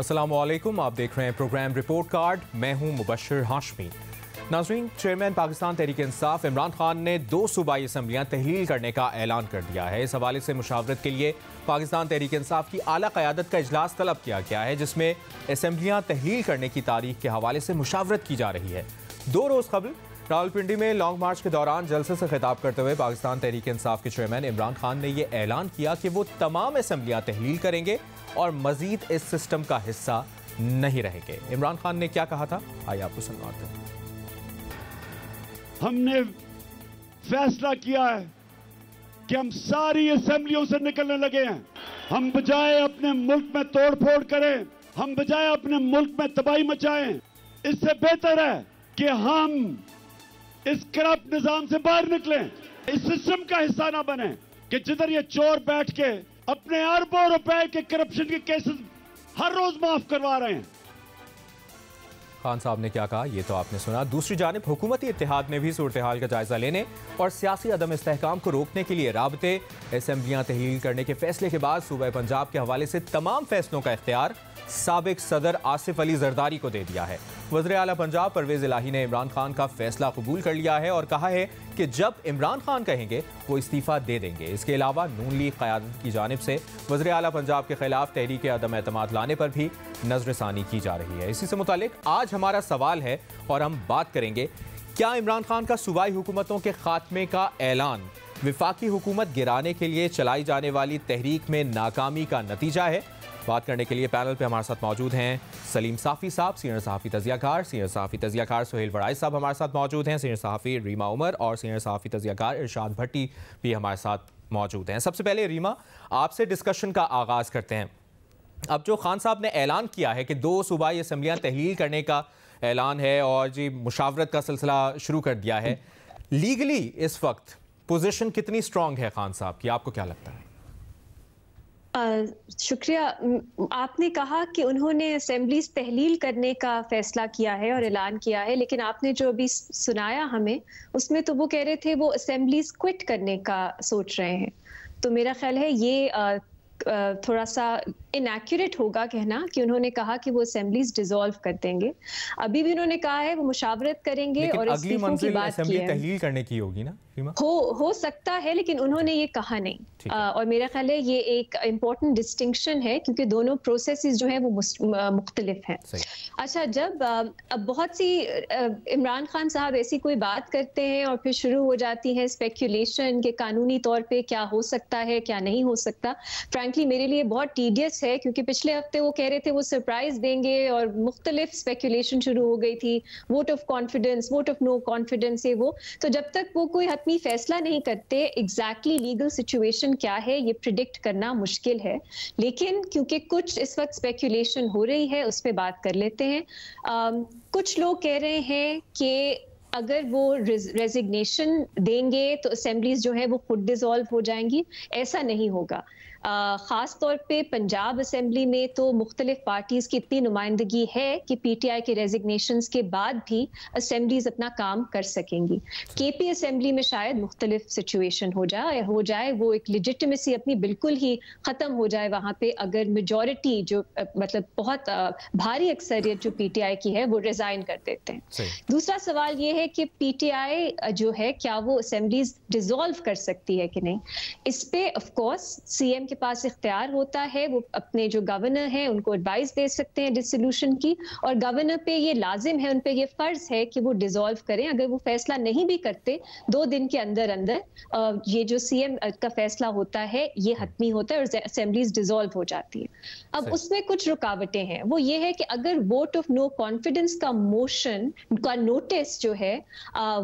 अस्सलामुअलैकुम, आप देख रहे हैं प्रोग्राम रिपोर्ट कार्ड। मैं हूं मुबश्शिर हाशमी। नाज़रीन, चेयरमैन पाकिस्तान तहरीक इंसाफ इमरान खान ने 2 सूबाई असम्बलियाँ तहलील करने का ऐलान कर दिया है। इस हवाले से मुशावरत के लिए पाकिस्तान तहरीक इंसाफ की आला क़यादत का इजलास तलब किया गया है, जिसमें असम्बलियाँ तहलील करने की तारीख के हवाले से मुशावरत की जा रही है। 2 रोज़ कबल रावलपिंडी में लॉन्ग मार्च के दौरान जलसे से खिताब करते हुए पाकिस्तान तहरीक इंसाफ के चेयरमैन इमरान खान ने यह ऐलान किया कि वो तमाम असम्बलियाँ तहलील करेंगे और मजीद इस सिस्टम का हिस्सा नहीं रहेंगे। इमरान खान ने क्या कहा था, आइए आपको सुनवाते हैं। हमने फैसला किया है कि हम सारी असेंबलियों से निकलने लगे हैं। हम बजाय अपने मुल्क में तोड़ फोड़ करें, हम बजाय अपने मुल्क में तबाही मचाएं, इससे बेहतर है कि हम इस करप्ट निजाम से बाहर निकलें, इस सिस्टम का हिस्सा ना बने कि जिधर ये चोर बैठ के अपने अरबों रुपए के करप्शन के केसेस हर रोज माफ करवा रहे हैं। खान साहब ने क्या कहा ये तो आपने सुना। दूसरी जानिब हुकूमती इत्तेहाद ने भी सूरत हाल का जायजा लेने और सियासी अदम इस्तेहकाम को रोकने के लिए राबते असम्बलियाँ तहलील करने के फैसले के बाद सूबा पंजाब के हवाले से तमाम फैसलों का इख्तियार साबिक सदर आसिफ अली जरदारी को दे दिया है। वज़ीर आला पंजाब परवेज इलाही ने इमरान खान का फैसला कबूल कर लिया है और कहा है कि जब इमरान खान कहेंगे वो इस्तीफा दे देंगे। इसके अलावा नून लीग क़यादत की जानिब से वज़ीर आला पंजाब के खिलाफ तहरीक अदम एतमाद लाने पर भी नज़रसानी की जा रही है। इसी से मुतालिक आज हमारा सवाल है और हम बात करेंगे, क्या इमरान खान का सूबाई हुकूमतों के खात्मे का ऐलान विफाकी हुकूमत गिराने के लिए चलाई जाने वाली तहरीक में नाकामी का नतीजा है? बात करने के लिए पैनल पे हमारे साथ मौजूद हैं सलीम साफ़ी साहब, सीनियर सहाफ़ी तजियाकार सुहेल वड़ाई साहब हमारे साथ मौजूद हैं, सीनियर सहाफ़ी रीमा उमर और सीनियर सहाफ़ी तजियाकार इरशाद भट्टी भी हमारे साथ मौजूद हैं। सबसे पहले रीमा, आपसे डिस्कशन का आगाज़ करते हैं। अब जो खान साहब ने ऐलान किया है कि 2 सूबाई असम्बलियाँ तहलील करने का ऐलान है और जी मुशावरत का सिलसिला शुरू कर दिया है, लीगली इस वक्त पोजीशन कितनी स्ट्रांग है खान साहब की, आपको क्या लगता है? शुक्रिया। आपने कहा कि उन्होंने असेंबलीज तहलील करने का फैसला किया है और ऐलान किया है, लेकिन आपने जो अभी सुनाया हमें उसमें तो वो कह रहे थे वो असेंबलीज क्विट करने का सोच रहे हैं। तो मेरा ख्याल है ये थोड़ा सा इनएक्यूरेट होगा कहना कि उन्होंने कहा कि वो असेंबलीज डिसॉल्व कर देंगे। अभी भी उन्होंने कहा है वो मुशावरत करेंगे और अगली मंजिल असेंबली तहलील करने की होगी ना? हो सकता है, लेकिन उन्होंने ये कहा नहीं। और मेरा ख्याल है ये एक इम्पोर्टेंट डिस्टिंक्शन है क्योंकि दोनों प्रोसेसेस जो है वो मुख्तलिफ हैं। अच्छा, जब अब बहुत सी इमरान खान साहब ऐसी कोई बात करते हैं और फिर शुरू हो जाती है स्पेक्यूलेशन के कानूनी तौर पे क्या हो सकता है क्या नहीं हो सकता। फ्रैंकली मेरे लिए बहुत टीडियस है क्योंकि पिछले हफ्ते वो कह रहे थे वो सरप्राइज देंगे और मुख्तलिफ स्पेक्यूलेशन शुरू हो गई थी, vote of confidence, vote of no confidence है वो। तो जब तक वो कोई हतमी फैसला नहीं करते एग्जैक्टली लीगल सिचुएशन क्या है ये प्रिडिक्ट करना मुश्किल है। लेकिन क्योंकि कुछ इस वक्त स्पेक्यूलेशन हो रही है उस पर बात कर लेते हैं। कुछ लोग कह रहे हैं कि अगर वो रेजिग्नेशन देंगे तो असेंबलीज जो है वो खुद डिसॉल्व हो जाएंगी। ऐसा नहीं होगा। ख़ास तौर पे पंजाब असेंबली में तो मुख्तलिफ पार्टीज़ की इतनी नुमाइंदगी है कि पीटीआई के रेजिग्नेशंस के बाद भी असेंबलीज अपना काम कर सकेंगी। केपी असेंबली में शायद मुख्तलिफ सिचुएशन हो जाए वो एक लेजिटिमेसी अपनी बिल्कुल ही ख़त्म हो जाए वहाँ पे अगर मेजॉरिटी जो मतलब बहुत भारी अक्सरियत जो पीटीआई की है वो रिज़ाइन कर देते हैं। दूसरा सवाल ये है कि पीटीआई जो है क्या वो असेंबलीज डिसॉल्व कर सकती है कि नहीं। इस पे ऑफ कोर्स सीएम के पास इख्तियार होता है, वो अपने जो गवर्नर हैं उनको एडवाइस दे सकते हैं डिसोल्यूशन की और गवर्नर पे ये लाजिम है, उन पे ये फर्ज है कि वो डिसॉल्व करें। अगर वो फैसला नहीं भी करते 2 दिन के अंदर अंदर ये जो सीएम का फैसला होता है ये हतमी होता है और असेंबलीज डिसॉल्व हो जाती है। अब उसमें कुछ रुकावटें हैं, वो ये है कि अगर वोट ऑफ नो कॉन्फिडेंस का मोशन का नोटिस जो है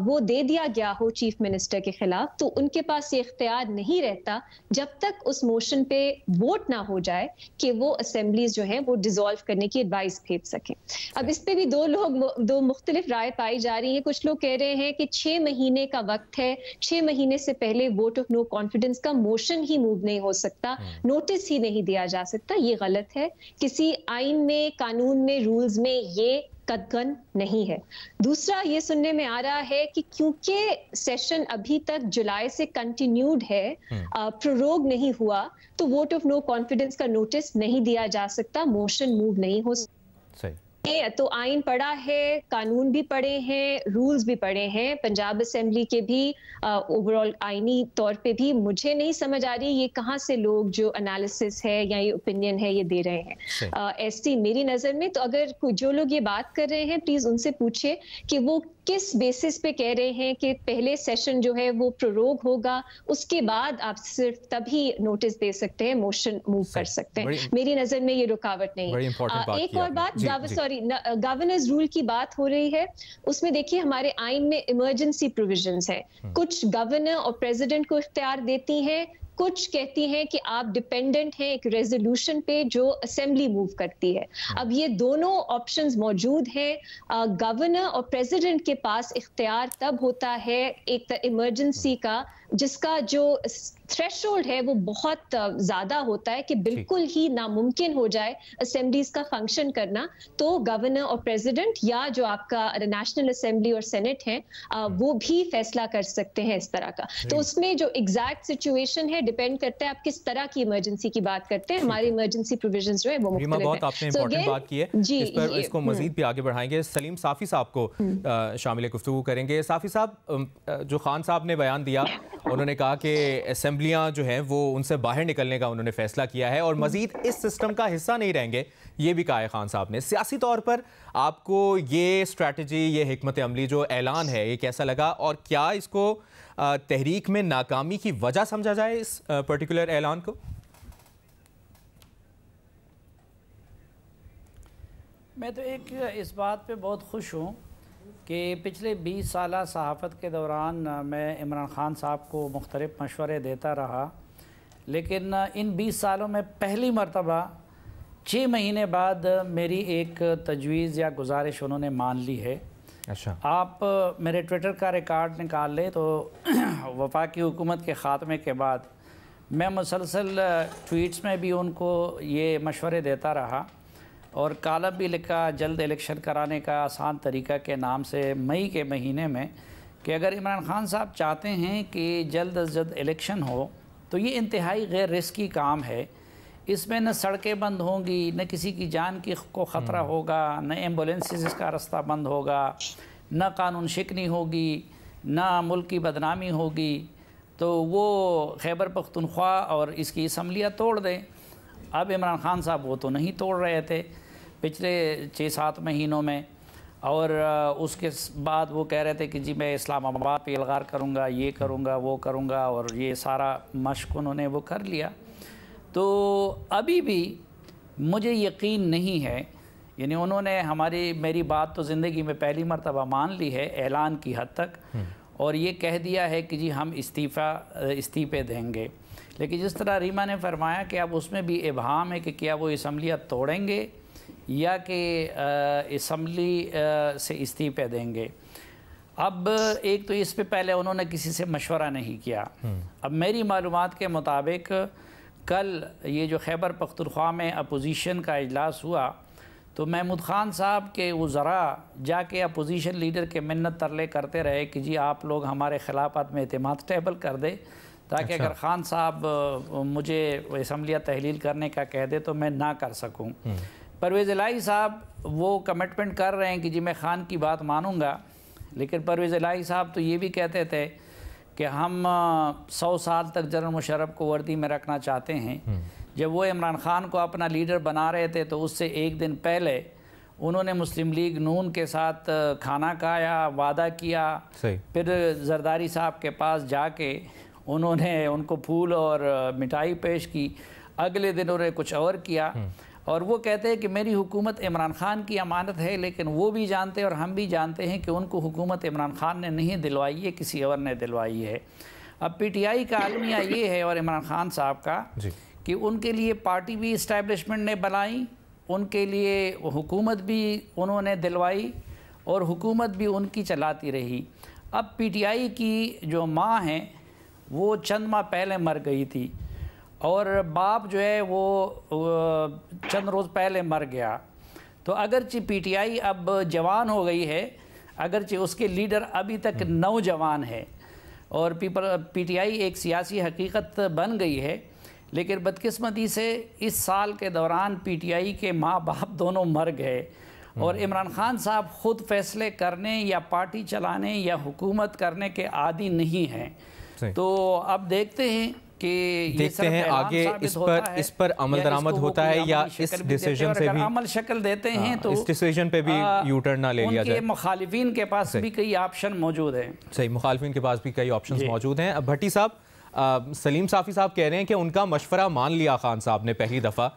वो दे दिया गया हो चीफ मिनिस्टर के खिलाफ तो उनके पास ये इख्तियार नहीं रहता जब तक उस मोशन पे वोट ना हो जाए कि वो असेंबलीज जो है वो डिसॉल्व करने की एडवाइस भेज सकें। अब इस पे भी दो मुख्तलिफ राय पाई जा रही है। कुछ लोग कह रहे हैं कि 6 महीने का वक्त है, 6 महीने से पहले वोट ऑफ नो कॉन्फिडेंस का मोशन ही मूव नहीं हो सकता, नोटिस ही नहीं दिया जा सकता। ये गलत है। किसी आइन में, कानून में, रूल्स में ये कतगन नहीं है। दूसरा, ये सुनने में आ रहा है कि क्योंकि सेशन अभी तक जुलाई से कंटिन्यूड है, प्रोरोग नहीं हुआ, तो वोट ऑफ नो कॉन्फिडेंस का नोटिस नहीं दिया जा सकता, मोशन मूव नहीं हो सकता। तो आइन पढ़ा है, कानून भी पढ़े हैं, रूल्स भी पढ़े हैं, पंजाब असेंबली के भी ओवरऑल आइनी तौर पे भी मुझे नहीं समझ आ रही ये कहाँ से लोग जो एनालिसिस है या ये ओपिनियन है ये दे रहे हैं। ऐसी मेरी नज़र में तो अगर जो लोग ये बात कर रहे हैं प्लीज उनसे पूछिए कि वो किस बेसिस पे कह रहे हैं कि पहले सेशन जो है वो प्रोरोग होगा, उसके बाद आप सिर्फ तभी नोटिस दे सकते हैं, मोशन मूव कर सकते हैं। मेरी नज़र में ये रुकावट नहीं है। एक और बात, गवर्नर्स रूल की बात हो रही है, उसमें देखिए हमारे आइन में इमरजेंसी प्रोविजंस है। कुछ गवर्नर और प्रेसिडेंट को इख्तियार देती हैं, कुछ कहती हैं कि आप डिपेंडेंट हैं एक रेजोल्यूशन पे जो असेंबली मूव करती है। अब ये दोनों ऑप्शंस मौजूद हैं। गवर्नर और प्रेसिडेंट के पास इख्तियार तब होता है एक इमरजेंसी का जिसका जो थ्रेशोल्ड है वो बहुत ज्यादा होता है कि बिल्कुल ही नामुमकिन हो जाए असेंबलीज का फंक्शन करना, तो गवर्नर और प्रेसिडेंट या जो आपका नेशनल असेंबली और सेनेट है वो भी फैसला कर सकते हैं इस तरह का। तो उसमें जो एग्जैक्ट सिचुएशन है डिपेंड करता है आप किस तरह की इमरजेंसी की बात करते हैं। हमारी इमरजेंसी प्रोविजंस जो है वो मुख्तलिफ हैं। बहुत आपने इंपॉर्टेंट बात की है, इस पर इसको मजीद भी आगे बढ़ाएंगे। सलीम साफ़ी साहब को शामिल गुफ्तगू करेंगे। साफ़ी साहब, जो खान साहब ने बयान दिया, उन्होंने कहा कि असेंबलियां जो हैं वो उनसे बाहर निकलने का उन्होंने फैसला किया है और मजीद इस सिस्टम का हिस्सा नहीं रहेंगे, ये भी कहा है खान साहब ने। सियासी तौर पर आपको ये स्ट्रैटेजी, ये हिकमत अमली जो ऐलान है, ये कैसा लगा और क्या इसको तहरीक में नाकामी की वजह समझा जाए इस पर्टिकुलर ऐलान को? मैं तो एक इस बात पे बहुत खुश हूँ कि पिछले 20 साल सहाफ़त के दौरान मैं इमरान ख़ान साहब को मुख्तलिफ़ मशवरे देता रहा, लेकिन इन 20 सालों में पहली मरतबा 6 महीने बाद मेरी एक तजवीज़ या गुजारिश उन्होंने मान ली है। अच्छा, आप मेरे ट्विटर का रिकॉर्ड निकाल लें तो वफाकी हुकूमत के ख़ात्मे के बाद मैं मुसलसल ट्वीट्स में भी उनको ये मशवरे देता रहा और कॉलम भी लिखा जल्द इलेक्शन कराने का आसान तरीका के नाम से मई के महीने में, कि अगर इमरान ख़ान साहब चाहते हैं कि जल्द अज जल्द इलेक्शन हो तो ये इंतहाई गैर रिस्की काम है। इसमें न सड़कें बंद होंगी, न किसी की जान को ख़तरा होगा, न एम्बुलेंसेस का रास्ता बंद होगा, न कानून शिकनी होगी, न मुल्क की बदनामी होगी। तो वो खैबर पख्तूनख्वा और इसकी असम्बलियाँ तोड़ दें। अब इमरान ख़ान साहब वो तो नहीं तोड़ रहे थे पिछले 6-7 महीनों में, और उसके बाद वो कह रहे थे कि जी मैं इस्लामाबाद पे इल्गार करूँगा, ये करूँगा, वो करूँगा, और ये सारा मश्क उन्होंने वो कर लिया। तो अभी भी मुझे यकीन नहीं है, यानी उन्होंने मेरी बात तो ज़िंदगी में पहली मरतबा मान ली है ऐलान की हद तक, और ये कह दिया है कि जी हम इस्तीफ़े देंगे। लेकिन जिस तरह रीमा ने फरमाया कि अब उसमें भी इबहाम है कि क्या वो असम्बलियाँ तोड़ेंगे या कि असम्बली से इस्तीफ़े देंगे। अब एक तो इस पे पहले उन्होंने किसी से मशवरा नहीं किया। अब मेरी मालूमात के मुताबिक कल ये जो खैबर पख्तूनख्वा में अपोजिशन का इजलास हुआ तो महमूद ख़ान साहब के वज़रा जाके अपोजिशन लीडर के मिन्नत तरले करते रहे कि जी आप लोग हमारे ख़िलाफ़ में एतमाद टेबल कर दे, ताकि अगर ख़ान साहब मुझे असम्बलियाँ तहलील करने का कह दे तो मैं ना कर सकूँ। परवेज़ इलाही साहब वो कमिटमेंट कर रहे हैं कि जी मैं ख़ान की बात मानूँगा, लेकिन परवेज़ इलाही साहब तो ये भी कहते थे कि हम 100 साल तक जनरल मुशर्रफ को वर्दी में रखना चाहते हैं। जब वो इमरान ख़ान को अपना लीडर बना रहे थे तो उससे एक दिन पहले उन्होंने मुस्लिम लीग नून के साथ खाना खाया, वादा किया, फिर जरदारी साहब के पास जाके उन्होंने उनको फूल और मिठाई पेश की। अगले दिन उन्होंने कुछ और किया, और वो कहते हैं कि मेरी हुकूमत इमरान ख़ान की अमानत है, लेकिन वो भी जानते हैं और हम भी जानते हैं कि उनको हुकूमत इमरान ख़ान ने नहीं दिलवाई है, किसी और ने दिलवाई है। अब पीटीआई का आलमिया ये है और इमरान ख़ान साहब का कि उनके लिए पार्टी भी इस्टेब्लिशमेंट ने बनाई, उनके लिए हुकूमत भी उन्होंने दिलवाई और हुकूमत भी उनकी चलाती रही। अब पीटीआई की जो माँ हैं वो चंद माह पहले मर गई थी और बाप जो है वो चंद रोज़ पहले मर गया। तो अगरचे PTI अब जवान हो गई है, अगरचे उसके लीडर अभी तक नौजवान है और PTI एक सियासी हकीकत बन गई है, लेकिन बदकिस्मती से इस साल के दौरान PTI के माँ बाप दोनों मर गए और इमरान खान साहब खुद फैसले करने या पार्टी चलाने या हुकूमत करने के आदी नहीं हैं। तो अब देखते हैं कि देखते हैं आगे इस पर अमल दरामद होता है या इस डिसीजन से भी अमल शक्ल देते हैं, तो इस डिसीजन पे भी यू टर्न ना ले लिया जाए। मुखालिफिन के पास भी कई ऑप्शन मौजूद हैं। सही, मुखालिफिन के पास भी कई ऑप्शंस मौजूद हैं। अब भट्टी साहब, सलीम साफ़ी साहब कह रहे हैं कि उनका मशवरा मान लिया खान साहब ने पहली दफ़ा।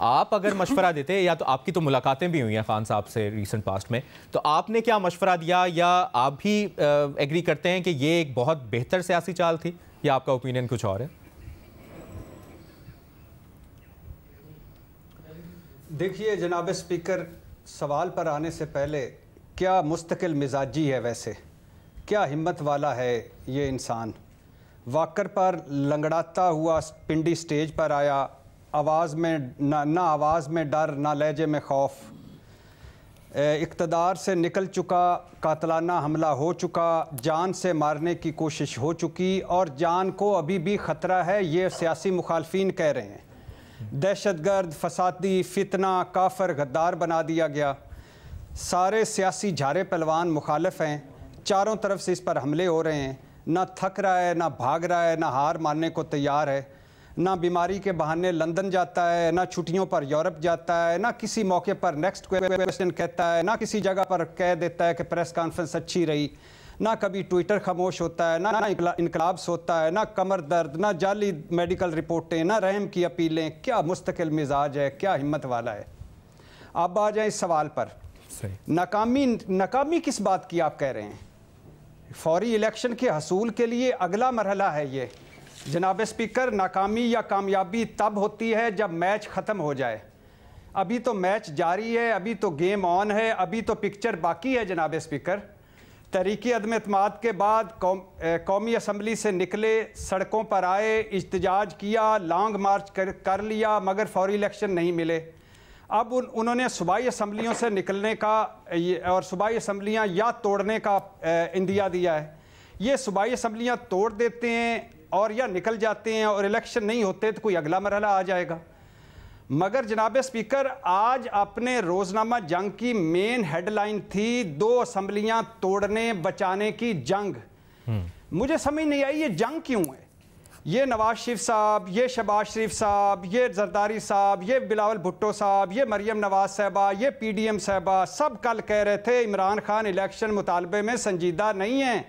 आप अगर मशवरा देते, या तो आपकी तो मुलाकातें भी हुई हैं खान साहब से रिसेंट पास्ट में, तो आपने क्या मशवरा दिया, या आप भी एग्री करते हैं कि ये एक बहुत बेहतर सियासी चाल थी, या आपका ओपिनियन कुछ और है? देखिए जनाब स्पीकर, सवाल पर आने से पहले, क्या मुस्तकिल मिजाजी है वैसे, क्या हिम्मत वाला है ये इंसान। वाकर पर लंगड़ाता हुआ पिंडी स्टेज पर आया, आवाज़ में ना आवाज़ में डर, ना लहजे में खौफ, इक़्तिदार से निकल चुका, कातलाना हमला हो चुका, जान से मारने की कोशिश हो चुकी और जान को अभी भी ख़तरा है, ये सियासी मुखालफिन कह रहे हैं। दहशतगर्द, फसादी, फितना, काफर, गद्दार बना दिया गया। सारे सियासी झारे पहलवान मुखालिफ हैं, चारों तरफ से इस पर हमले हो रहे हैं। ना थक रहा है, ना भाग रहा है, ना हार मानने को तैयार है, ना बीमारी के बहाने लंदन जाता है, ना छुट्टियों पर यूरोप जाता है, ना किसी मौके पर नेक्स्ट क्वेश्चन कहता है, ना किसी जगह पर कह देता है कि प्रेस कॉन्फ्रेंस अच्छी रही, ना कभी ट्विटर खामोश होता है, ना इनकलाब सोता है, ना कमर दर्द, ना जाली मेडिकल रिपोर्टें, ना रहम की अपीलें। क्या मुस्तकिल मिजाज है, क्या हिम्मत वाला है। अब आ जाए इस सवाल पर, नाकामी किस बात की आप कह रहे हैं। फौरी इलेक्शन के हसूल के लिए अगला मरहला है ये जनाब स्पीकर। नाकामी या कामयाबी तब होती है जब मैच ख़त्म हो जाए। अभी तो मैच जारी है, अभी तो गेम ऑन है, अभी तो पिक्चर बाकी है जनाब स्पीकर। तहरीक अदम एतमाद के बाद कौमी असम्बली से निकले, सड़कों पर आए, इज्तिजाज किया, लॉन्ग मार्च कर लिया, मगर फौरी इलेक्शन नहीं मिले। अब उन्होंने सूबाई असम्बलियों से निकलने का और सूबाई असम्बलियाँ या तोड़ने का इंदिया दिया है। ये सूबाई असम्बलियाँ तोड़ देते हैं और या निकल जाते हैं और इलेक्शन नहीं होते तो कोई अगला मरहला आ जाएगा। मगर जनाब स्पीकर, आज अपने रोज़नामा जंग की मेन हेडलाइन थी 2 असम्बलियाँ तोड़ने बचाने की जंग। मुझे समझ नहीं आई ये जंग क्यों है। ये नवाज शरीफ साहब, ये शहबाज शरीफ साहब, ये जरदारी साहब, ये बिलावल भुट्टो साहब, ये मरियम नवाज साहबा, ये PDM साहबा, सब कल कह रहे थे इमरान खान इलेक्शन मुतालबे में संजीदा नहीं है।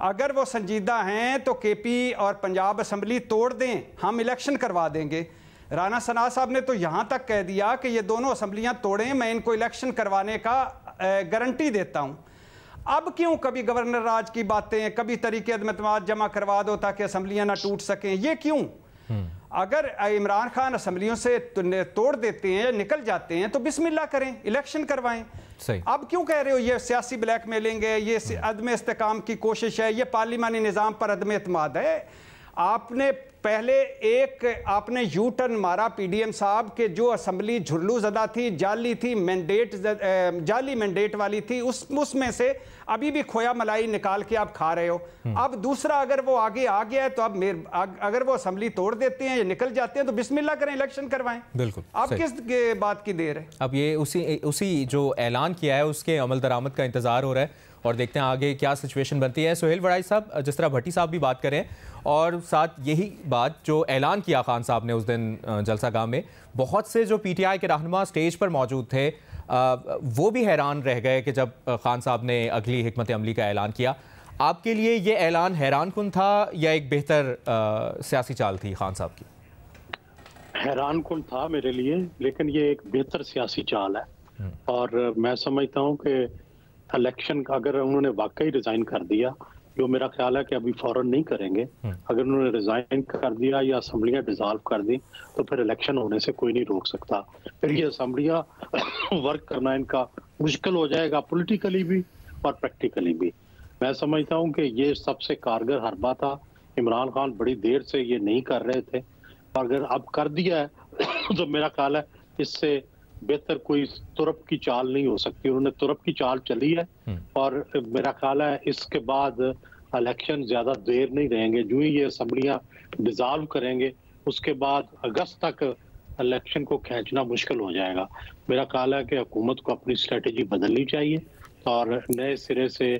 अगर वो संजीदा हैं तो KP और पंजाब असम्बली तोड़ दें, हम इलेक्शन करवा देंगे। राना सना साहब ने तो यहाँ तक कह दिया कि ये दोनों असम्बलियाँ तोड़ें, मैं इनको इलेक्शन करवाने का गारंटी देता हूँ। अब क्यों कभी गवर्नर राज की बातें, कभी तरीके अदम जमा करवा दो ताकि असम्बलियाँ ना टूट सकें, ये क्यों। अगर इमरान खान असम्बलियों से तोड़ देते हैं, निकल जाते हैं, तो बिस्मिल्लाह करें, इलेक्शन करवाएं। अब क्यों कह रहे हो ये सियासी ब्लैकमेलिंग है, ये अदम इस्तेकाम की कोशिश है, ये पार्लिमानी निज़ाम पर अदम एतमाद है। आपने पहले आपने यू टर्न मारा PDM साहब के जो असम्बली झुर्लू ज़दा थी, जाली थी, जाली मैंडेट वाली थी, उसमें से अभी भी खोया मलाई निकाल के आप खा रहे हो। अब दूसरा, अगर वो आगे आ गया है तो अब अगर वो असम्बली तोड़ देते हैं या निकल जाते हैं तो बिस्मिल्लाह करें, इलेक्शन करवाएं। बिल्कुल। अब किस बात की देर है। अब ये उसी जो ऐलान किया है उसके अमल दरामद का इंतजार हो रहा है और देखते हैं आगे क्या सिचुएशन बनती है। सुहेल वड़ाई साहब, जिस तरह भट्टी साहब भी बात करें और साथ यही बात जो ऐलान किया खान साहब ने उस दिन जलसा गाह में, बहुत से जो PTI के रहनुमा स्टेज पर मौजूद थे वो भी हैरान रह गए कि जब खान साहब ने अगली हिकमत अमली का ऐलान किया। आपके लिए ये ऐलान हैरान कुन था या एक बेहतर सियासी चाल थी खान साहब की? हैरान कुन था मेरे लिए, लेकिन ये एक बेहतर सियासी चाल है। और मैं समझता हूँ कि इलेक्शन का अगर उन्होंने वाकई रिजाइन कर दिया, जो मेरा ख्याल है कि अभी फौरन नहीं करेंगे, अगर उन्होंने रिजाइन कर दिया या असम्बलियाँ डिसॉल्व कर दी तो फिर इलेक्शन होने से कोई नहीं रोक सकता। फिर ये असम्बलियाँ वर्क करना इनका मुश्किल हो जाएगा, पॉलिटिकली भी और प्रैक्टिकली भी। मैं समझता हूँ कि ये सबसे कारगर हरबा था। इमरान खान बड़ी देर से ये नहीं कर रहे थे, और अगर अब कर दिया है तो मेरा ख्याल है इससे बेहतर कोई तुरप की चाल नहीं हो सकती। उन्होंने तुरप की चाल चली है और मेरा ख्याल है इसके बाद इलेक्शन ज्यादा देर नहीं रहेंगे। जो ही ये असम्बलियां डिसॉल्व करेंगे उसके बाद अगस्त तक इलेक्शन को खींचना मुश्किल हो जाएगा। मेरा ख्याल है कि हुकूमत को अपनी स्ट्रेटेजी बदलनी चाहिए और नए सिरे से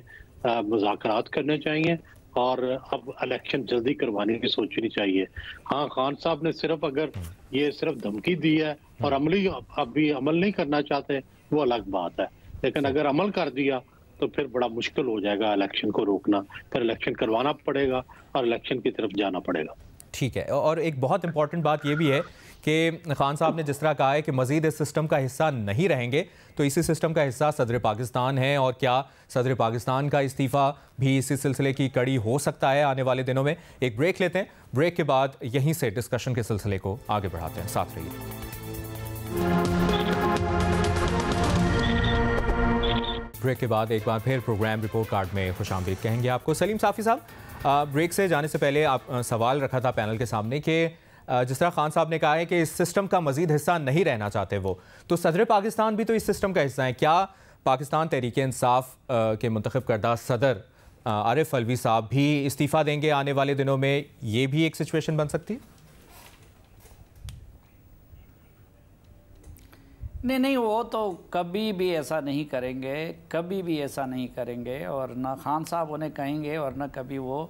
मुज़ाकरात करने चाहिए और अब इलेक्शन जल्दी करवाने की सोचनी चाहिए। हाँ, खान साहब ने सिर्फ अगर ये सिर्फ धमकी दी है और अभी अमल नहीं करना चाहते वो अलग बात है, लेकिन अगर अमल कर दिया तो फिर बड़ा मुश्किल हो जाएगा इलेक्शन को रोकना। फिर इलेक्शन करवाना पड़ेगा और इलेक्शन की तरफ जाना पड़ेगा। ठीक है, और एक बहुत इंपॉर्टेंट बात यह भी है कि खान साहब ने जिस तरह कहा है कि मजीद इस सिस्टम का हिस्सा नहीं रहेंगे, तो इसी सिस्टम का हिस्सा सदर पाकिस्तान है और क्या सदर पाकिस्तान का इस्तीफ़ा भी इसी सिलसिले की कड़ी हो सकता है आने वाले दिनों में। एक ब्रेक लेते हैं, ब्रेक के बाद यहीं से डिस्कशन के सिलसिले को आगे बढ़ाते हैं। साथ रहिए। ब्रेक के बाद एक बार फिर प्रोग्राम रिपोर्ट कार्ड में खुशामदीद कहेंगे आपको। सलीम साफ़ी साहब, ब्रेक से जाने से पहले आप सवाल रखा था पैनल के सामने कि जिस तरह खान साहब ने कहा है कि इस सिस्टम का मजीद हिस्सा नहीं रहना चाहते वो, तो सदर पाकिस्तान भी तो इस सिस्टम का हिस्सा है। क्या पाकिस्तान तहरीक इंसाफ के मुंतखब करदा सदर आरिफ अलवी साहब भी इस्तीफ़ा देंगे आने वाले दिनों में? ये भी एक सिचुएशन बन सकती है? नहीं, वो तो कभी भी ऐसा नहीं करेंगे, कभी भी ऐसा नहीं करेंगे। और ना खान साहब उन्हें कहेंगे और ना कभी वो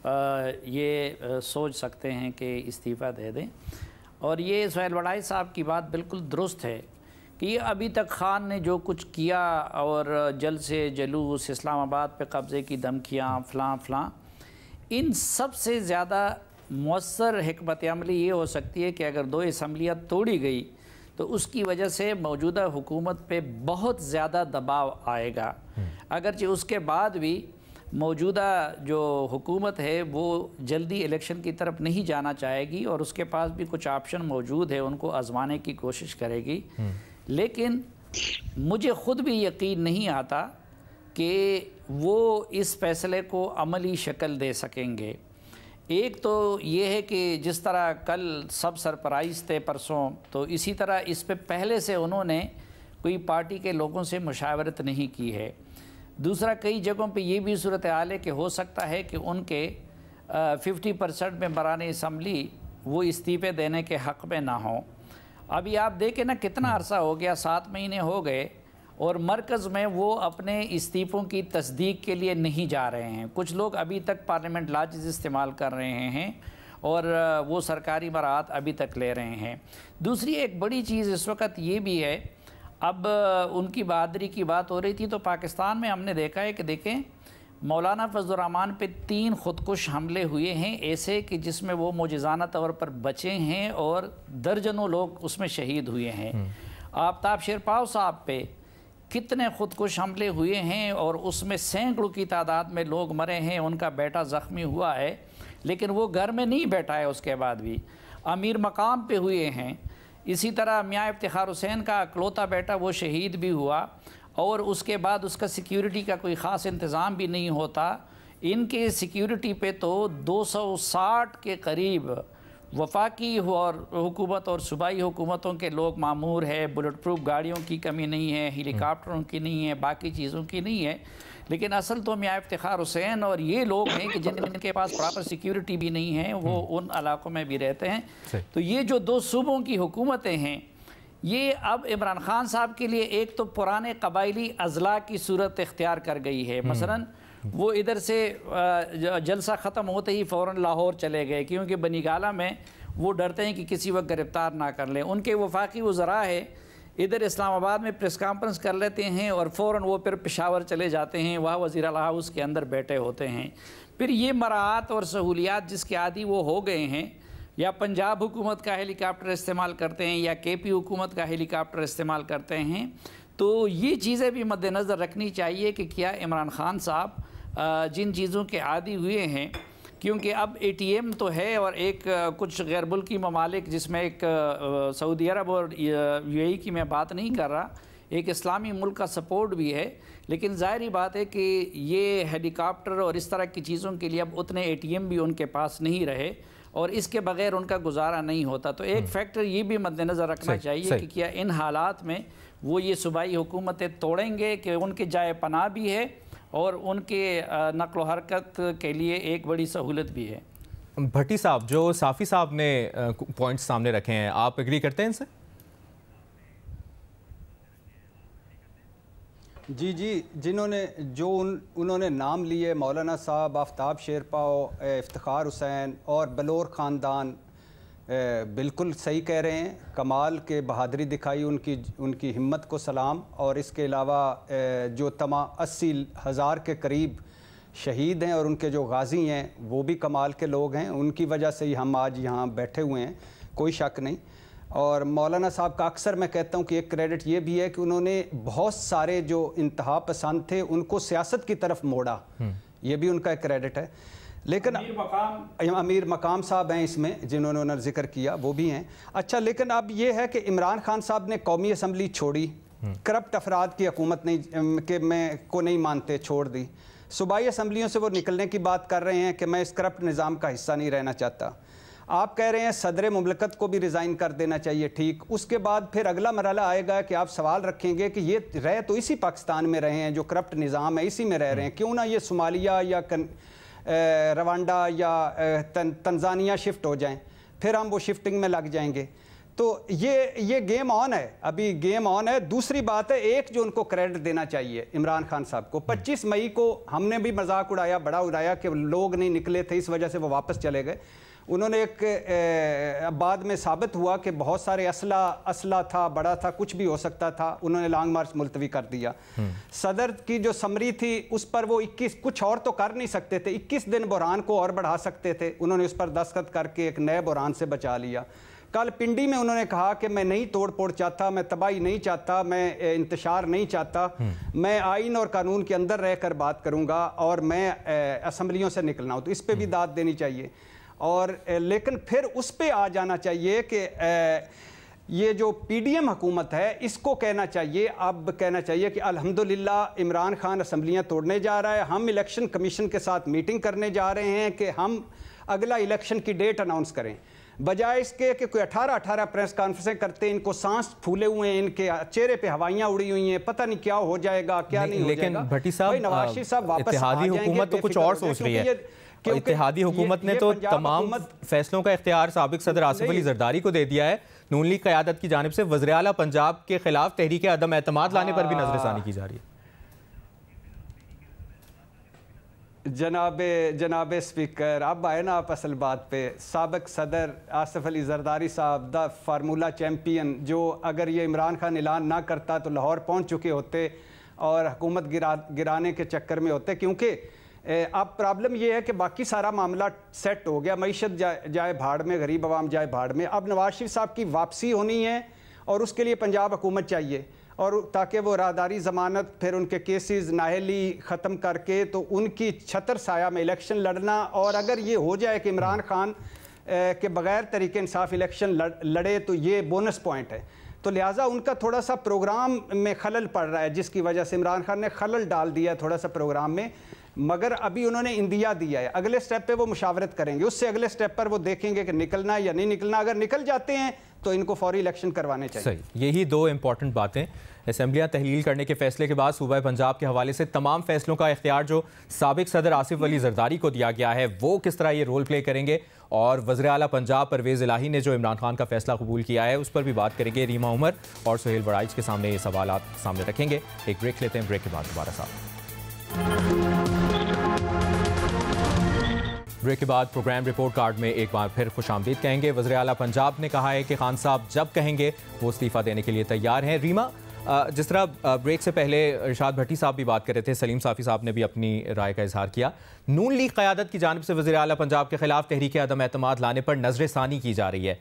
ये सोच सकते हैं कि इस्तीफ़ा दे दें। और ये सुहेल वड़ाई साहब की बात बिल्कुल दुरुस्त है कि अभी तक खान ने जो कुछ किया और जल्द से जलूस, इस्लामाबाद पे कब्ज़े की धमकियाँ, फ़लाँ, इन सब से ज़्यादा मौसर हिकमत अमली ये हो सकती है कि अगर 2 असम्बलियाँ तोड़ी गई तो उसकी वजह से मौजूदा हुकूमत पे बहुत ज़्यादा दबाव आएगा। अगरचे उसके बाद भी मौजूदा जो हुकूमत है वो जल्दी इलेक्शन की तरफ नहीं जाना चाहेगी और उसके पास भी कुछ ऑप्शन मौजूद है, उनको आजमाने की कोशिश करेगी। लेकिन मुझे ख़ुद भी यकीन नहीं आता कि वो इस फैसले को अमली शक्ल दे सकेंगे। एक तो ये है कि जिस तरह कल सब सरप्राइज़ थे परसों, तो इसी तरह इस पे पहले से उन्होंने कोई पार्टी के लोगों से मुशावरत नहीं की है। दूसरा, कई जगहों पे ये भी सूरत हाल है कि हो सकता है कि उनके 50% मेंबरान असम्बली वो इस्तीफ़े देने के हक़ में ना हों। अभी आप देखें ना कितना अरसा हो गया, 7 महीने हो गए और मरकज़ में वो अपने इस्तीफ़ों की तस्दीक के लिए नहीं जा रहे हैं। कुछ लोग अभी तक पार्लियामेंट लॉज इस्तेमाल कर रहे हैं और वो सरकारी बरात अभी तक ले रहे हैं। दूसरी एक बड़ी चीज़ इस वक्त ये भी है, अब उनकी बहादुरी की बात हो रही थी तो पाकिस्तान में हमने देखा है कि देखें मौलाना फजलुर रहमान पे 3 खुदकुश हमले हुए हैं ऐसे कि जिसमें वो मौजज़ाना तौर पर बचे हैं और दर्जनों लोग उसमें शहीद हुए हैं। आफ्ताब शेरपाव साहब पे कितने खुदकुश हमले हुए हैं और उसमें सैकड़ों की तादाद में लोग मरे हैं, उनका बेटा ज़ख्मी हुआ है लेकिन वो घर में नहीं बैठा है। उसके बाद भी अमीर मकाम पे हुए हैं। इसी तरह मियाँ इफ्तिखार हुसैन का अकलौता बेटा वो शहीद भी हुआ और उसके बाद उसका सिक्योरिटी का कोई ख़ास इंतज़ाम भी नहीं होता। इनके सिक्योरिटी पे तो 260 के करीब वफाकी और हुकूमत और सूबाई हुकूमतों के लोग मामूर है। बुलेट प्रूफ गाड़ियों की कमी नहीं है, हेलीकॉप्टरों की नहीं है, बाकी चीज़ों की नहीं है। लेकिन असल तो मियाँ इफ्तिखार हुसैन और ये लोग हैं कि जिनके पास प्रॉपर सिक्योरिटी भी नहीं है, वो उन इलाकों में भी रहते हैं। तो ये जो 2 सूबों की हुकूमतें हैं, ये अब इमरान खान साहब के लिए एक तो पुराने कबायली अजला की सूरत इख्तियार कर गई है। मसलन वो इधर से जलसा ख़त्म होते ही फ़ौरन लाहौर चले गए क्योंकि बनीगाला में वो डरते हैं कि किसी वक्त गिरफ़्तार ना कर लें। उनके वफाकी वज़रा है इधर इस्लामाबाद में प्रेस कॉन्फ्रेंस कर लेते हैं और फ़ौरन वो फिर पेशावर चले जाते हैं, वहाँ वज़ीर आला हाउस के अंदर बैठे होते हैं। फिर ये मराहत और सहूलियात जिसके आदी वो हो गए हैं, या पंजाब हुकूमत का हेलीकॉप्टर इस्तेमाल करते हैं या KP हुकूमत का हेलीकॉप्टर इस्तेमाल करते हैं। तो ये चीज़ें भी मद्देनज़र रखनी चाहिए कि क्या इमरान खान साहब जिन चीज़ों के आदी हुए हैं, क्योंकि अब ATM तो है और एक कुछ गैर मुल्की ममालिक जिसमें एक सऊदी अरब और UAE की मैं बात नहीं कर रहा, एक इस्लामी मुल्क का सपोर्ट भी है। लेकिन ज़ाहिर बात है कि ये हेलीकॉप्टर और इस तरह की चीज़ों के लिए अब उतने ATM भी उनके पास नहीं रहे और इसके बगैर उनका गुजारा नहीं होता। तो एक फैक्टर ये भी मद्देनज़र रखना चाहिए कि क्या इन हालात में वो ये सूबाई हुकूमतें तोड़ेंगे कि उनके जाए पनाह भी है और उनके नक़्ल हरकत के लिए एक बड़ी सहूलत भी है। भट्टी साहब, जो साफ़ी साहब ने पॉइंट्स सामने रखे हैं, आप एग्री करते हैं इनसे? जी जी, उन्होंने नाम लिए, मौलाना साहब, आफ्ताब शेरपा, इफ्तिखार हुसैन और बलोर ख़ानदान, बिल्कुल सही कह रहे हैं। कमाल के बहादुरी दिखाई, उनकी हिम्मत को सलाम। और इसके अलावा जो तमाम 80,000 के करीब शहीद हैं और उनके जो गाजी हैं वो भी कमाल के लोग हैं, उनकी वजह से ही हम आज यहाँ बैठे हुए हैं, कोई शक नहीं। और मौलाना साहब का अक्सर मैं कहता हूँ कि एक क्रेडिट ये भी है कि उन्होंने बहुत सारे जो इंतहा पसंद थे उनको सियासत की तरफ मोड़ा, ये भी उनका एक क्रेडिट है। लेकिन अमीर मकाम साहब हैं इसमें जिन्होंने जिक्र किया, वो भी हैं। अच्छा, लेकिन अब ये है कि इमरान खान साहब ने कौमी असम्बली छोड़ी, करप्ट अफराद की हुकूमत को नहीं मानते, छोड़ दी। सूबाई असम्बलियों से वो निकलने की बात कर रहे हैं कि मैं इस करप्ट निज़ाम का हिस्सा नहीं रहना चाहता। आप कह रहे हैं सदर मुमलकत को भी रिज़ाइन कर देना चाहिए, ठीक। उसके बाद फिर अगला मरहला आएगा कि आप सवाल रखेंगे कि ये रह तो इसी पाकिस्तान में रहे हैं, जो करप्ट निज़ाम है इसी में रह रहे हैं, क्यों ना ये सोमालिया या रवांडा या तंजानिया शिफ्ट हो जाएं, फिर हम वो शिफ्टिंग में लग जाएंगे। तो ये गेम ऑन है, अभी गेम ऑन है। दूसरी बात है, एक जो उनको क्रेडिट देना चाहिए इमरान खान साहब को, 25 मई को हमने भी मजाक उड़ाया, बड़ा उड़ाया कि लोग नहीं निकले थे, इस वजह से वो वापस चले गए। उन्होंने एक बाद में साबित हुआ कि बहुत सारे असला था, बड़ा था, कुछ भी हो सकता था, उन्होंने लॉन्ग मार्च मुलतवी कर दिया। सदर की जो समरी थी उस पर वो 21 कुछ और तो कर नहीं सकते थे, 21 दिन बुरहान को और बढ़ा सकते थे, उन्होंने उस पर दस्तखत करके एक नए बुरहान से बचा लिया। कल पिंडी में उन्होंने कहा कि मैं नहीं तोड़ फोड़ चाहता, मैं तबाही नहीं चाहता, मैं इंतशार नहीं चाहता, मैं आइन और कानून के अंदर रहकर बात करूंगा और मैं असम्बलियों से निकलना हूँ। तो इस पर भी दाद देनी चाहिए। और लेकिन फिर उस पर आ जाना चाहिए कि ये जो पीडीएम हुकूमत है इसको कहना चाहिए, अब कहना चाहिए कि अल्हम्दुलिल्लाह इमरान खान असम्बलियाँ तोड़ने जा रहा है, हम इलेक्शन कमीशन के साथ मीटिंग करने जा रहे हैं कि हम अगला इलेक्शन की डेट अनाउंस करें, बजाय इसके कि कोई 18 प्रेस कॉन्फ्रेंसें करते हैं, इनको सांस फूले हुए हैं, इनके चेहरे पे हवाइयां उड़ी हुई हैं, पता नहीं क्या हो जाएगा क्या नहीं हो जाएगा। लेकिन भट्टी साहब, नवाज शरीफ साहब वापस इत्तेहादी हुकूमत तो कुछ और सोच रही है। इत्तेहादी हुकूमत ने तो तमाम फैसलों का इख्तियार साबिक सदर आसिफ अली जरदारी को दे दिया है। नून लीग क़यादत की जानिब से वज़ीर आला पंजाब के खिलाफ तहरीक अदम एतमाद लाने पर भी नजरसानी की जा रही है। जनाबे स्पीकर, अब आए ना आप असल बात पे। साबिक सदर आसिफ अली जरदारी साहब, द फार्मूला चैम्पियन, जो अगर ये इमरान खान ऐलान ना करता तो लाहौर पहुंच चुके होते और हुकूमत गिराने के चक्कर में होते, क्योंकि अब प्रॉब्लम ये है कि बाकी सारा मामला सेट हो गया, मईशत जाए भाड़ में, गरीब आवाम जाए भाड़ में। अब नवाज शरीफ साहब की वापसी होनी है और उसके लिए पंजाब हुकूमत चाहिए, और ताकि वो राहदारी ज़मानत, फिर उनके केसेस नाहली ख़त्म करके तो उनकी छतर साया में इलेक्शन लड़ना। और अगर ये हो जाए कि इमरान खान के बग़ैर तरीके इंसाफ इलेक्शन लड़े तो ये बोनस पॉइंट है। तो लिहाजा उनका थोड़ा सा प्रोग्राम में खलल पड़ रहा है, जिसकी वजह से इमरान खान ने खलल डाल दिया थोड़ा सा प्रोग्राम में। मगर अभी उन्होंने इंदिया दिया है, अगले स्टेप पे वो मुशावरत करेंगे, उससे अगले स्टेप पर वो देखेंगे कि निकलना है या नहीं निकलना। अगर निकल जाते हैं तो इनको फौरी इलेक्शन करवाने चाहिए। सही, यही दो इंपॉर्टेंट बातें। असम्बलियाँ तहलील करने के फैसले के बाद सूबा पंजाब के हवाले से तमाम फैसलों का इख्तियार जो साबिक सदर आसिफ अली जरदारी को दिया गया है, वो किस तरह ये रोल प्ले करेंगे, और वज़ीर आला पंजाब परवेज़ इलाही ने जो इमरान खान का फैसला कबूल किया है उस पर भी बात करेंगे। रीमा उमर और सुहेल बड़ाइच के सामने ये सवाल सामने रखेंगे। एक ब्रेक लेते हैं, ब्रेक के बाद दोबारा साथ। ब्रेक के बाद प्रोग्राम रिपोर्ट कार्ड में एक बार फिर खुशामदीद कहेंगे। वज़ीर आला पंजाब ने कहा है कि खान साहब जब कहेंगे वो इस्तीफ़ा देने के लिए तैयार हैं। रीमा, जिस तरह ब्रेक से पहले इरशाद भट्टी साहब भी बात कर रहे थे, सलीम साफ़ी साहब ने भी अपनी राय का इजहार किया। नून लीग क़यादत की जानिब से वज़ीर आला पंजाब के खिलाफ तहरीक अदम एतमाद लाने पर नज़रसानी की जा रही है।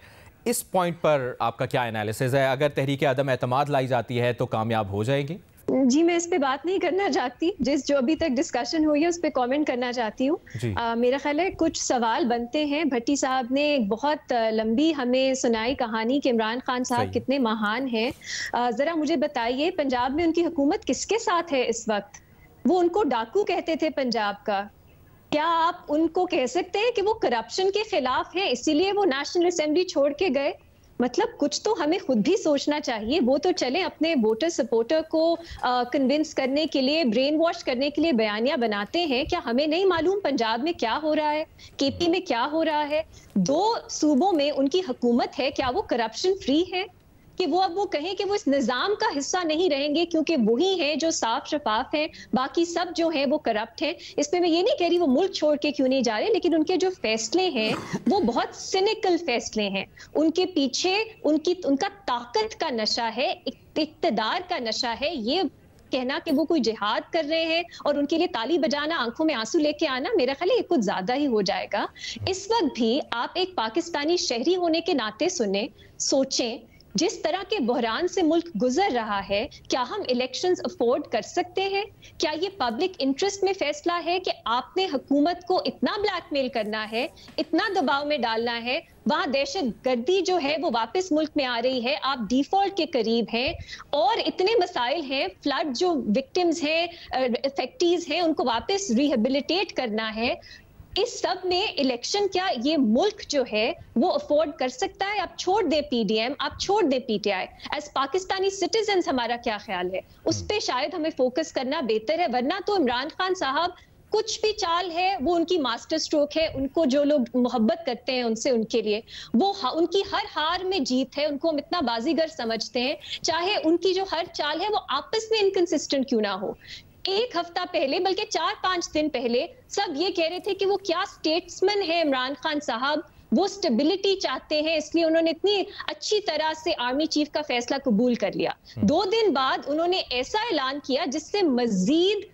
इस पॉइंट पर आपका क्या एनालिसिस है? अगर तहरीक अदम एतमाद लाई जाती है तो कामयाब हो जाएगी? जी, मैं इस पे बात नहीं करना चाहती, जो अभी तक डिस्कशन हुई है उस पे कमेंट करना चाहती हूँ। मेरा ख्याल है कुछ सवाल बनते हैं। भट्टी साहब ने एक बहुत लंबी हमें सुनाई कहानी कि इमरान खान साहब कितने महान हैं। जरा मुझे बताइए, पंजाब में उनकी हुकूमत किसके साथ है इस वक्त? वो उनको डाकू कहते थे पंजाब का, क्या आप उनको कह सकते हैं कि वो करप्शन के खिलाफ है इसीलिए वो नेशनल असेंबली छोड़ के गए? मतलब कुछ तो हमें खुद भी सोचना चाहिए। वो तो चले अपने वोटर सपोर्टर को कन्विंस करने के लिए, ब्रेन वॉश करने के लिए बयानियां बनाते हैं। क्या हमें नहीं मालूम पंजाब में क्या हो रहा है, केपी में क्या हो रहा है? 2 सूबों में उनकी हुकूमत है, क्या वो करप्शन फ्री है? कि वो अब वो कहें कि वो इस निजाम का हिस्सा नहीं रहेंगे क्योंकि वही हैं जो साफ शफाफ हैं, बाकी सब जो है वो करप्ट हैं। इसमें मैं ये नहीं कह रही वो मुल्क छोड़ के क्यों नहीं जा रहे, लेकिन उनके जो फैसले हैं वो बहुत सिनिकल फैसले हैं। उनके पीछे उनका ताकत का नशा है, इक्तदार का नशा है। ये कहना कि वो कोई जिहाद कर रहे हैं और उनके लिए ताली बजाना, आंखों में आंसू लेके आना, मेरा ख्याल है ये कुछ ज्यादा ही हो जाएगा। इस वक्त भी आप एक पाकिस्तानी शहरी होने के नाते सोचें जिस तरह के बहरान से मुल्क गुजर रहा है, क्या हम इलेक्शंस अफोर्ड कर सकते हैं? क्या ये पब्लिक इंटरेस्ट में फैसला है कि आपने हुकूमत को इतना ब्लैकमेल करना है, इतना दबाव में डालना है? वहां दहशत गर्दी जो है वो वापस मुल्क में आ रही है, आप डिफॉल्ट के करीब हैं और इतने मसाइल हैं, फ्लड जो विक्टिम्स हैं, इफेक्टीज हैं, उनको वापस रिहेबिलिटेट करना है। इस सब में इलेक्शन क्या ये मुल्क जो है वो अफोर्ड कर सकता है? आप छोड़ दे पीडीएम, आप छोड़ दे पीटीआई। एज पाकिस्तानी सिटीजन्स हमारा क्या ख्याल है उस पे शायद हमें फोकस करना बेहतर है, वरना तो इमरान खान साहब कुछ भी चाल है वो उनकी मास्टर स्ट्रोक है। उनको जो लोग मोहब्बत करते हैं उनसे, उनके लिए वो उनकी हर हार में जीत है। उनको हम इतना बाजीगर समझते हैं, चाहे उनकी जो हर चाल है वो आपस में इनकंसिस्टेंट क्यों ना हो। 1 हफ्ता पहले, बल्कि 4-5 दिन पहले सब ये कह रहे थे कि वो क्या स्टेट्समैन है इमरान खान साहब, वो स्टेबिलिटी चाहते हैं, इसलिए उन्होंने इतनी अच्छी तरह से आर्मी चीफ का फैसला कबूल कर लिया। 2 दिन बाद उन्होंने ऐसा ऐलान किया जिससे मजीद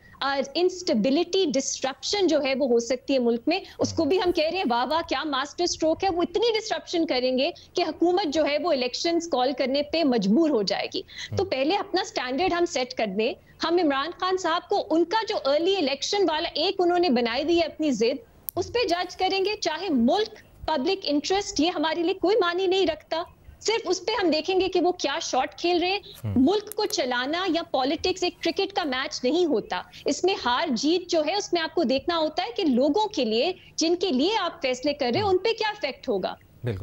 इंस्टेबिलिटी, डिस्ट्रप्शन जो है वो हो सकती है मुल्क में। उसको भी हम कह रहे हैं वाह वाह क्या मास्टर स्ट्रोक है। वो इतनी डिस्ट्रप्शन करेंगे कि हुकूमत जो है वो इलेक्शंस कॉल करने पे मजबूर हो जाएगी। तो पहले अपना स्टैंडर्ड हम सेट कर दें। हम इमरान खान साहब को उनका जो अर्ली इलेक्शन वाला एक उन्होंने बनाई हुई है अपनी जिद, उस पर जज करेंगे। चाहे मुल्क, पब्लिक इंटरेस्ट, ये हमारे लिए कोई मानी नहीं रखता। सिर्फ उस पे हम देखेंगे कि वो क्या शॉट खेल रहे हैं। मुल्क को चलाना या पॉलिटिक्स एक क्रिकेट का मैच नहीं होता। इसमें हार जीत जो है उसमें आपको देखना होता है कि लोगों के लिए, जिनके लिए आप फैसले कर रहे हैं, उन पे क्या इफेक्ट होगा।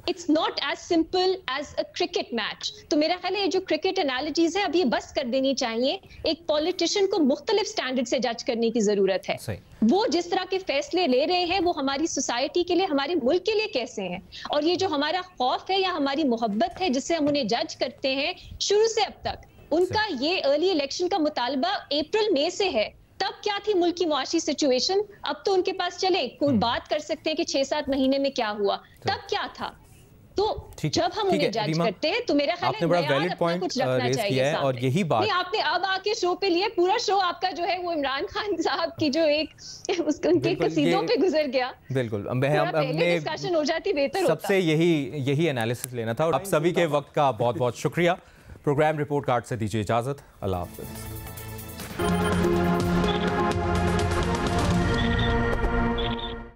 It's not as simple as a cricket match. तो मेरा ख्याल है ये जो क्रिकेट एनालॉजीज है अब ये बस कर देनी चाहिए। एक पॉलिटिशियन को मुख्तलिफ स्टैंडर्ड से जज करने की जरूरत है। वो जिस तरह के फैसले ले रहे हैं वो हमारी सोसाइटी के लिए, हमारे मुल्क के लिए कैसे हैं। और ये जो हमारा खौफ है या हमारी मोहब्बत है जिससे हम उन्हें जज करते हैं शुरू से अब तक, उनका ये अर्ली इलेक्शन का मुतालबा अप्रैल-मई से है। तब क्या थी मुल्क की मुआशी सिचुएशन? अब तो उनके पास चले कोई बात कर सकते हैं कि 6-7 महीने में क्या हुआ, तब क्या था। तो जब हम उन्हें जज करते हैं तो मेरा ख्याल है आपने बड़ा वैलिड पॉइंट रेज किया है और यही बात आपने अब आके शो पे लिए, पूरा शो आपका जो है वो इमरान खान साहब की जो एक उनके कसीदों पे गुजर गया। बिल्कुल, हमने डिस्कशन हो जाती बेहतर होता। सबसे यही एनालिसिस लेना था। और आप सभी के वक्त का बहुत बहुत शुक्रिया। प्रोग्राम रिपोर्ट कार्ड से दीजिए इजाजत। अल्लाह हाफिज।